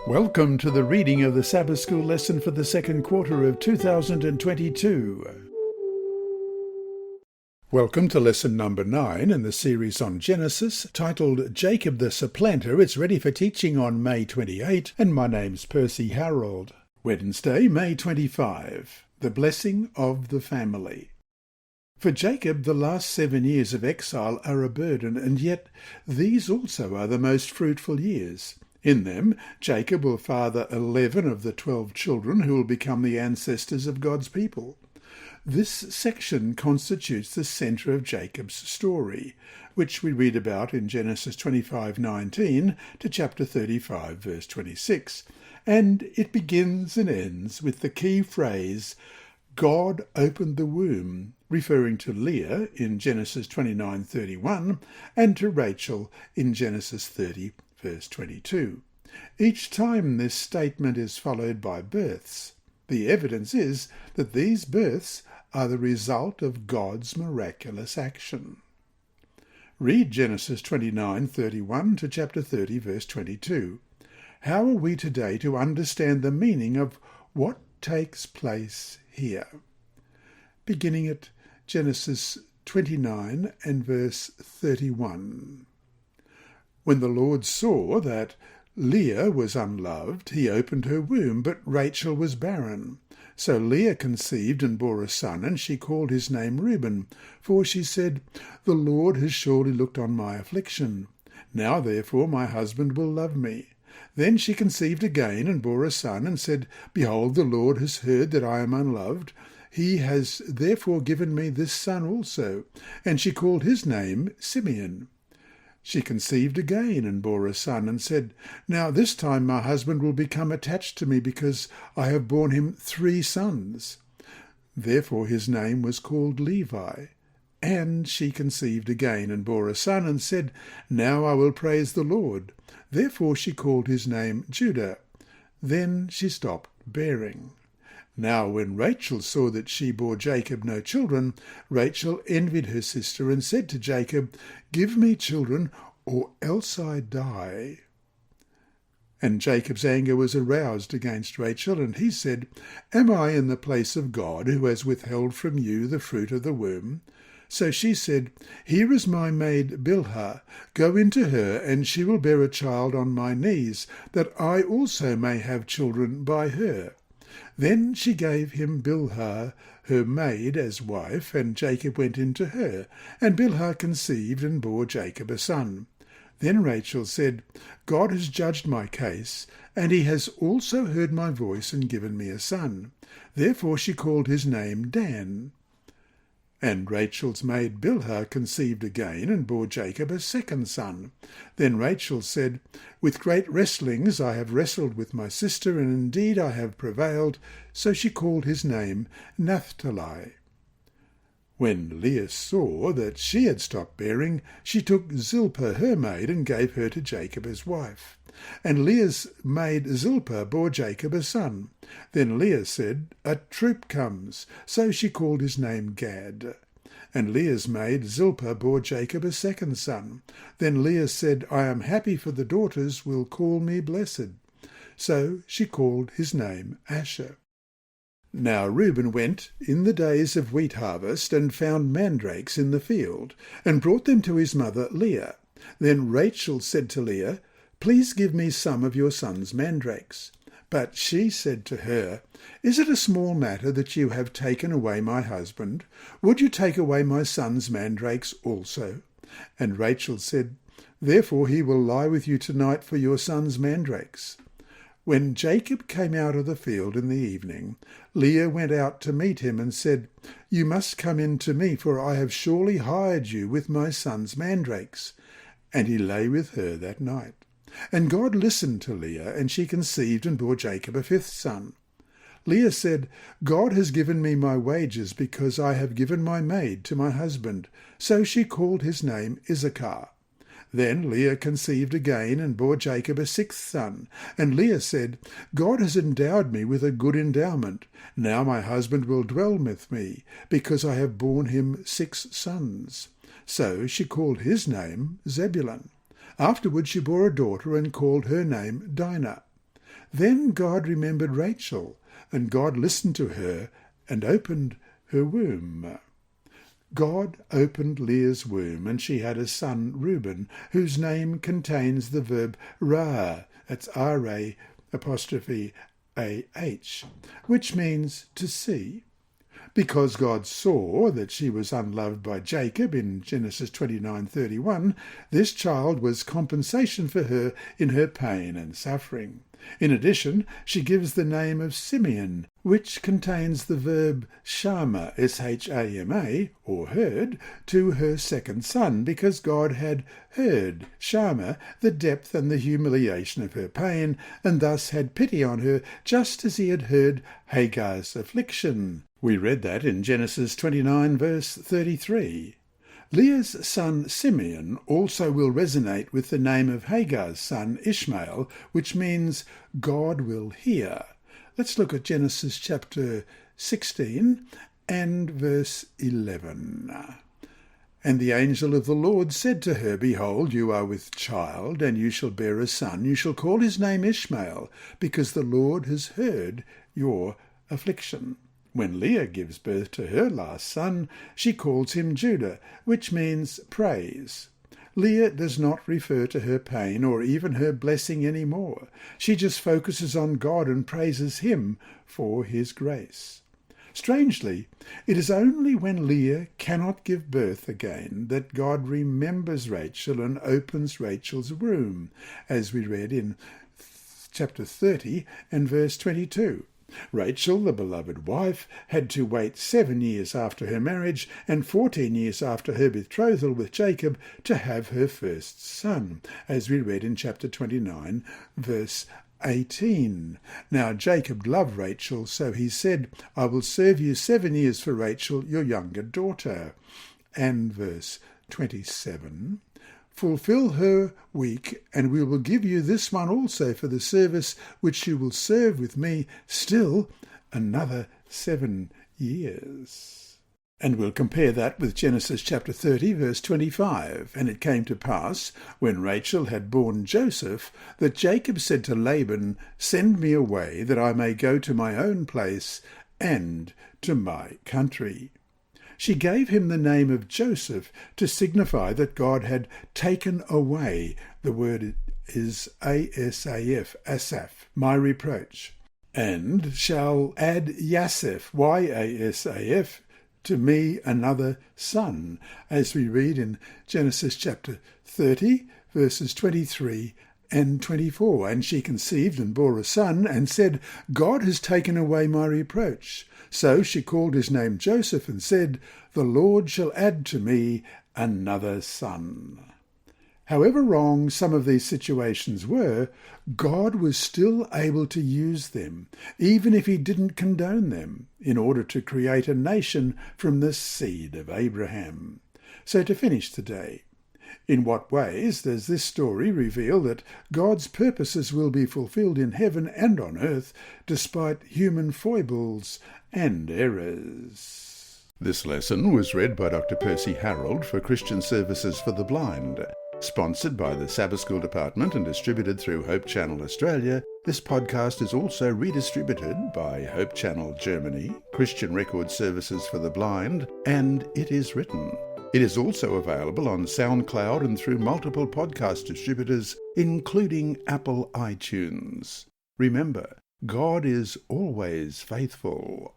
Welcome to the reading of the Sabbath School lesson for the second quarter of 2022. Welcome to lesson number 9 in the series on Genesis, titled Jacob the Supplanter. It's ready for teaching on May 28, and my name's Percy Harrold. Wednesday, May 25. The Blessing of the Family. For Jacob, the last 7 years of exile are a burden, and yet these also are the most fruitful years. In them, Jacob will father 11 of the 12 children who will become the ancestors of God's people. This section constitutes the centre of Jacob's story, which we read about in Genesis 25:19 to chapter 35, verse 26, and it begins and ends with the key phrase, God opened the womb, referring to Leah in Genesis 29:31 and to Rachel in Genesis 30, verse 22. Each time this statement is followed by births. The evidence is that these births are the result of God's miraculous action. Read Genesis 29:31 to chapter 30, verse 22. How are we today to understand the meaning of what takes place here? Beginning at Genesis 29 and verse 31. When the Lord saw that Leah was unloved, he opened her womb, but Rachel was barren. So Leah conceived and bore a son, and she called his name Reuben, for she said, The Lord has surely looked on my affliction. Now therefore my husband will love me. Then she conceived again and bore a son, and said, Behold, the Lord has heard that I am unloved. He has therefore given me this son also. And she called his name Simeon. She conceived again and bore a son, and said, Now this time my husband will become attached to me, because I have borne him 3 sons. Therefore his name was called Levi. And she conceived again and bore a son, and said, Now I will praise the Lord. Therefore she called his name Judah. Then she stopped bearing. Now when Rachel saw that she bore Jacob no children, Rachel envied her sister and said to Jacob, Give me children, or else I die. And Jacob's anger was aroused against Rachel, and he said, Am I in the place of God, who has withheld from you the fruit of the womb? So she said, Here is my maid Bilhah. Go into her, and she will bear a child on my knees, that I also may have children by her. Then she gave him Bilhah, her maid, as wife, and Jacob went into her, and Bilhah conceived and bore Jacob a son. Then Rachel said, God has judged my case, and he has also heard my voice and given me a son. Therefore she called his name Dan. And Rachel's maid Bilhah conceived again and bore Jacob a second son. Then Rachel said, With great wrestlings I have wrestled with my sister, and indeed I have prevailed. So she called his name Naphtali. When Leah saw that she had stopped bearing, she took Zilpah her maid and gave her to Jacob as wife. And Leah's maid Zilpah bore Jacob a son. Then Leah said, A troop comes. So she called his name Gad. And Leah's maid Zilpah bore Jacob a second son. Then Leah said, I am happy, for the daughters will call me blessed. So she called his name Asher. Now Reuben went in the days of wheat harvest, and found mandrakes in the field, and brought them to his mother Leah. Then Rachel said to Leah, Please give me some of your son's mandrakes. But she said to her, Is it a small matter that you have taken away my husband? Would you take away my son's mandrakes also? And Rachel said, Therefore he will lie with you tonight for your son's mandrakes. When Jacob came out of the field in the evening, Leah went out to meet him and said, You must come in to me, for I have surely hired you with my son's mandrakes. And he lay with her that night. And God listened to Leah, and she conceived and bore Jacob a 5th son. Leah said, God has given me my wages, because I have given my maid to my husband. So she called his name Issachar. Then Leah conceived again and bore Jacob a 6th son. And Leah said, God has endowed me with a good endowment. Now my husband will dwell with me, because I have borne him 6 sons. So she called his name Zebulun. Afterward she bore a daughter and called her name Dinah. Then God remembered Rachel, and God listened to her and opened her womb. God opened Leah's womb, and she had a son, Reuben, whose name contains the verb ra, that's R-A apostrophe A-H, which means to see. Because God saw that she was unloved by Jacob in Genesis 29:31, this child was compensation for her in her pain and suffering. In addition, she gives the name of Simeon, which contains the verb shama, S-H-A-M-A, or heard, to her second son, because God had heard, shama, the depth and the humiliation of her pain, and thus had pity on her, just as he had heard Hagar's affliction. We read that in Genesis 29, verse 33. Leah's son Simeon also will resonate with the name of Hagar's son Ishmael, which means God will hear. Let's look at Genesis chapter 16 and verse 11. And the angel of the Lord said to her, Behold, you are with child, and you shall bear a son. You shall call his name Ishmael, because the Lord has heard your affliction. When Leah gives birth to her last son, she calls him Judah, which means praise. Leah does not refer to her pain or even her blessing anymore. She just focuses on God and praises him for his grace. Strangely, it is only when Leah cannot give birth again that God remembers Rachel and opens Rachel's womb, as we read in chapter 30 and verse 22. Rachel, the beloved wife, had to wait 7 years after her marriage and 14 years after her betrothal with Jacob to have her first son, as we read in chapter 29, verse 18. Now Jacob loved Rachel, so he said, I will serve you 7 years for Rachel, your younger daughter. And verse 27. Fulfill her week, and we will give you this one also for the service which you will serve with me still another 7 years. And we'll compare that with Genesis chapter 30, verse 25. And it came to pass, when Rachel had borne Joseph, that Jacob said to Laban, Send me away, that I may go to my own place and to my country. She gave him the name of Joseph to signify that God had taken away, the word is A-S-A-F, Asaph, my reproach, and shall add Yasaph, Y-A-S-A-F, to me another son, as we read in Genesis chapter 30, verses 23 and 24. And she conceived and bore a son, and said, God has taken away my reproach. So she called his name Joseph, and said, The Lord shall add to me another son. However wrong some of these situations were, God was still able to use them, even if he didn't condone them, in order to create a nation from the seed of Abraham. So to finish today, in what ways does this story reveal that God's purposes will be fulfilled in heaven and on earth, despite human foibles and errors? This lesson was read by Dr. Percy Harrold for Christian Services for the Blind. Sponsored by the Sabbath School Department and distributed through Hope Channel Australia, this podcast is also redistributed by Hope Channel Germany, Christian Record Services for the Blind, and It Is Written. It is also available on SoundCloud and through multiple podcast distributors, including Apple iTunes. Remember, God is always faithful.